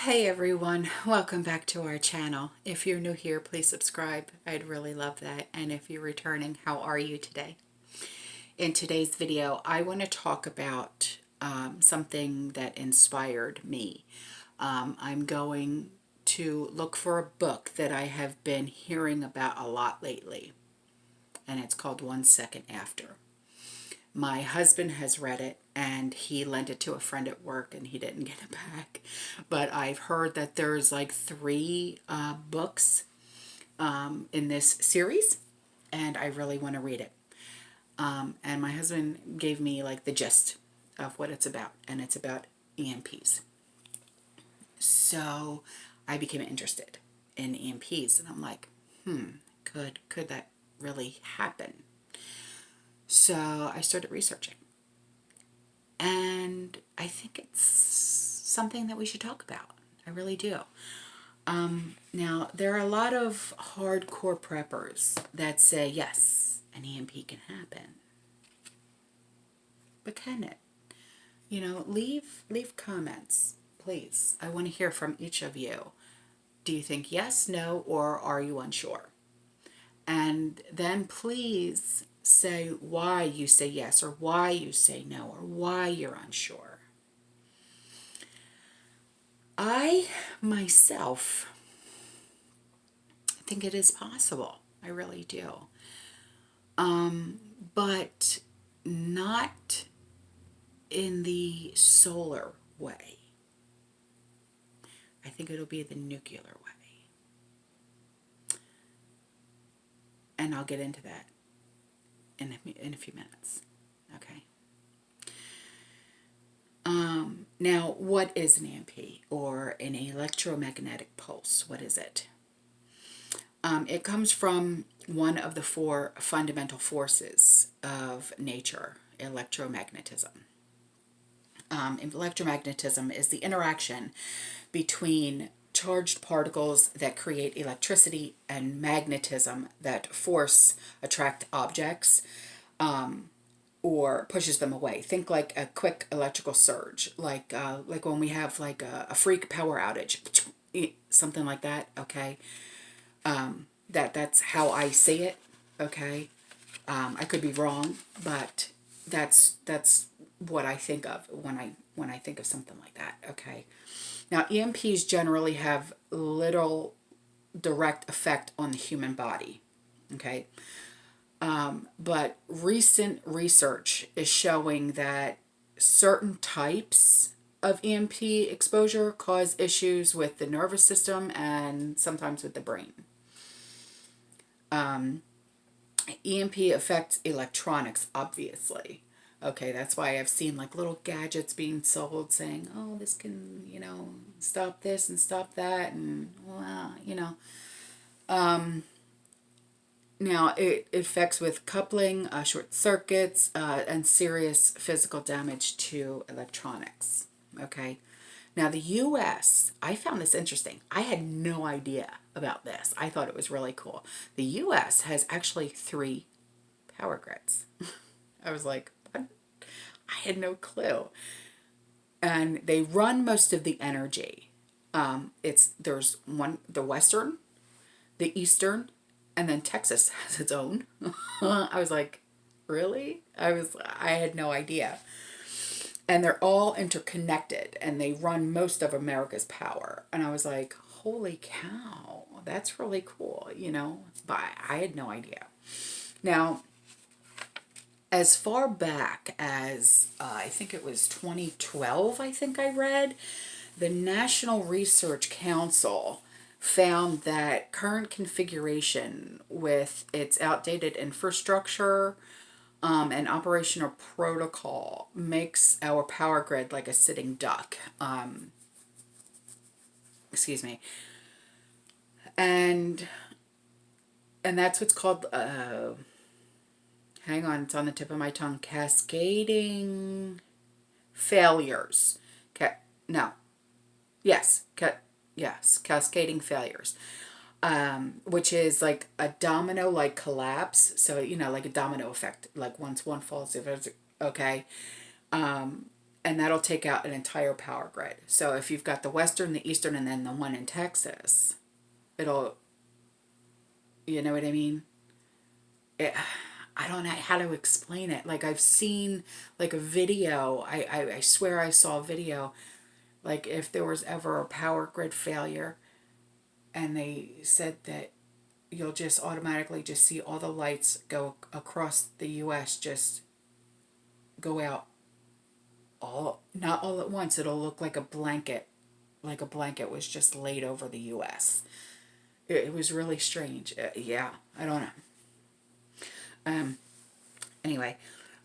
Hey everyone, welcome back to our channel. If you're new here, please subscribe. I'd really love that. And if you're returning, how are you today? In today's video, I want to talk about something that inspired me. I'm going to look for a book that I have been hearing about a lot lately, and it's called 1 Second After. My husband has read it and he lent it to a friend at work and he didn't get it back. But I've heard that there's like three books in this series and I really want to read it. And my husband gave me like the gist of what it's about, and it's about EMPs. So I became interested in EMPs and I'm like, could that really happen? So I started researching. And I think it's something that we should talk about. I really do. Now, there are a lot of hardcore preppers that say, yes, an EMP can happen. But can it? Leave comments, please. I want to hear from each of you. Do you think yes, no, or are you unsure? And then please say why you say yes or why you say no or why you're unsure. I myself think it is possible. I really do. But not in the solar way. I think it'll be the nuclear way. And I'll get into that in a few minutes. Okay. Now, what is an EMP, or an electromagnetic pulse? What is it? It comes from one of the four fundamental forces of nature, electromagnetism. Electromagnetism is the interaction between charged particles that create electricity and magnetism that force attract objects or pushes them away. Think like a quick electrical surge, like when we have like a freak power outage, something like that. Okay, that's how I see it. Okay, I could be wrong, but that's what I think of when I think of something like that. Okay, now EMPs generally have little direct effect on the human body. Okay. But recent research is showing that certain types of EMP exposure cause issues with the nervous system and sometimes with the brain. EMP affects electronics, obviously. Okay, that's why I've seen like little gadgets being sold saying, oh, this can, stop this and stop that, and, Now, it affects with coupling, short circuits, and serious physical damage to electronics. Okay. Now, the U.S., I found this interesting. I had no idea about this. I thought it was really cool. The U.S. has actually 3 power grids. I was like, what? I had no clue. And they run most of the energy. There's one, the Western, the Eastern, and then Texas has its own. I was like, really? I had no idea. And they're all interconnected and they run most of America's power. And I was like, holy cow, that's really cool, but I had no idea. Now, as far back as I think it was 2012, I think I read, the National Research Council found that current configuration with its outdated infrastructure and operational protocol makes our power grid like a sitting duck. Excuse me. And that's what's called, hang on, it's on the tip of my tongue, cascading failures. No. Yes. Yes, cascading failures, which is like a domino-like collapse. So, like a domino effect, like once one falls, okay. And that'll take out an entire power grid. So if you've got the western, the eastern, and then the one in Texas, it'll, you know what I mean? I don't know how to explain it. Like I've seen like a video, I swear I saw a video, like if there was ever a power grid failure and they said that you'll just automatically just see all the lights go across the US just go out all, not all at once. It'll look like a blanket was just laid over the US. It was really strange. Yeah, I don't know. Anyway,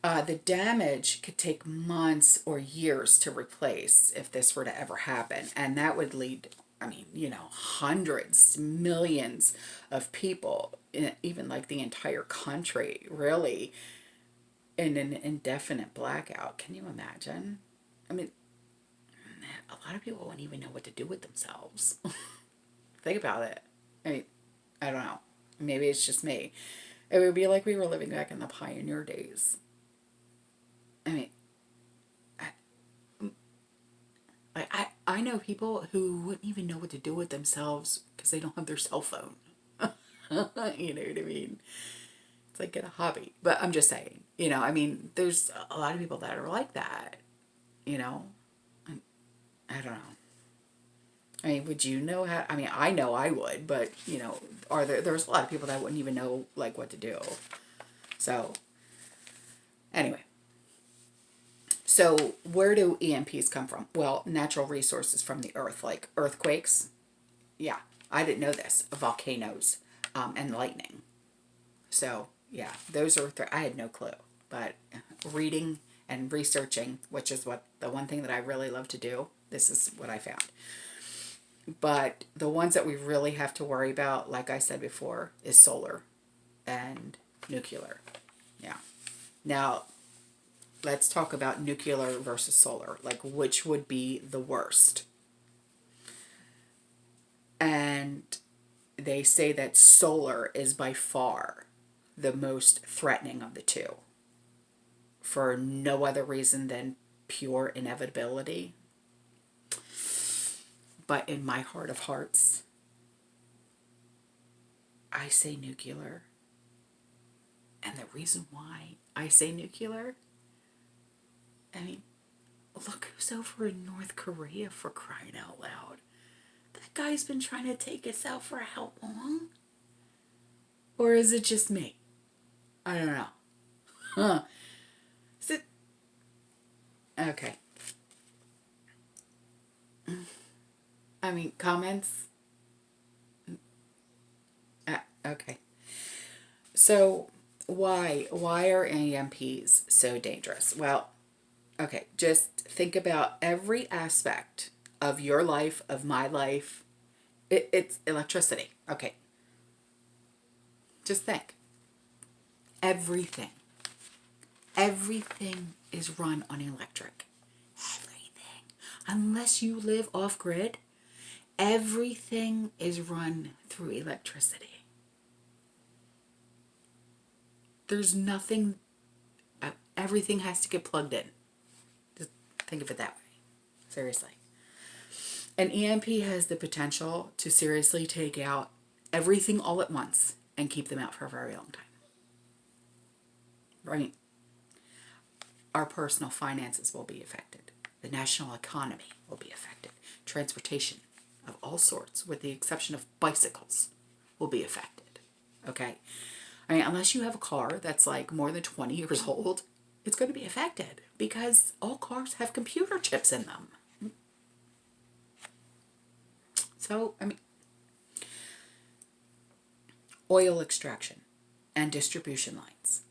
the damage could take months or years to replace if this were to ever happen. And that would lead, I mean, you know, hundreds, millions of people, even like the entire country, really, in an indefinite blackout. Can you imagine? I mean, a lot of people wouldn't even know what to do with themselves. Think about it. I mean, I don't know. Maybe it's just me. It would be like we were living back in the pioneer days. I mean, I know people who wouldn't even know what to do with themselves because they don't have their cell phone. You know what I mean? It's like get a hobby. But I'm just saying, you know, I mean, there's a lot of people that are like that, you know? I don't know. I mean, would you know how? I mean, I know I would, but, you know, there's a lot of people that wouldn't even know, like, what to do. So, anyway. So, where do EMPs come from? Well, natural resources from the earth, like earthquakes. Yeah, I didn't know this. Volcanoes, and lightning. So, yeah, those are, I had no clue. But reading and researching, which is what the one thing that I really love to do, this is what I found. But the ones that we really have to worry about, like I said before, is solar and nuclear. Yeah. Now, let's talk about nuclear versus solar. Like, which would be the worst? And they say that solar is by far the most threatening of the two, for no other reason than pure inevitability. But in my heart of hearts, I say nuclear. And the reason why I say nuclear, I mean, look who's over in North Korea, for crying out loud. That guy's been trying to take us out for how long? Or is it just me? I don't know. Huh. Is it? Okay. I mean, comments? Okay. So, why are EMPs so dangerous? Well, okay, just think about every aspect of your life, of my life. It's electricity. Okay. Just think. Everything. Everything is run on electric. Everything. Unless you live off grid, everything is run through electricity. There's nothing, everything has to get plugged in. Just think of it that way. Seriously. An EMP has the potential to seriously take out everything all at once and keep them out for a very long time. Right? Our personal finances will be affected. The national economy will be affected. Transportation of all sorts, with the exception of bicycles, will be affected. Okay? I mean, unless you have a car that's like more than 20 years old, it's going to be affected because all cars have computer chips in them. So, I mean, oil extraction and distribution lines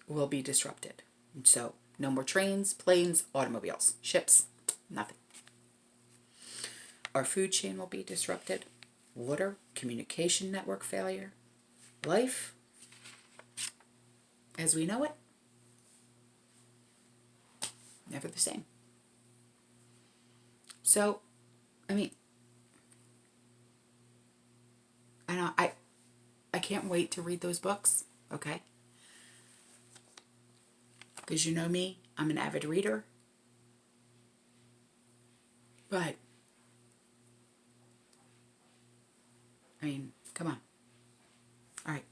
will be disrupted. So, no more trains, planes, automobiles, ships, nothing. Our food chain will be disrupted. Water, communication network failure. Life, as we know it, never the same. So, I mean, I can't wait to read those books, okay? Because you know me, I'm an avid reader. But, I mean, come on. All right.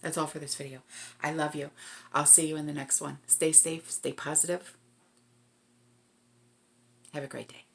That's all for this video. I love you. I'll see you in the next one. Stay safe. Stay positive. Have a great day.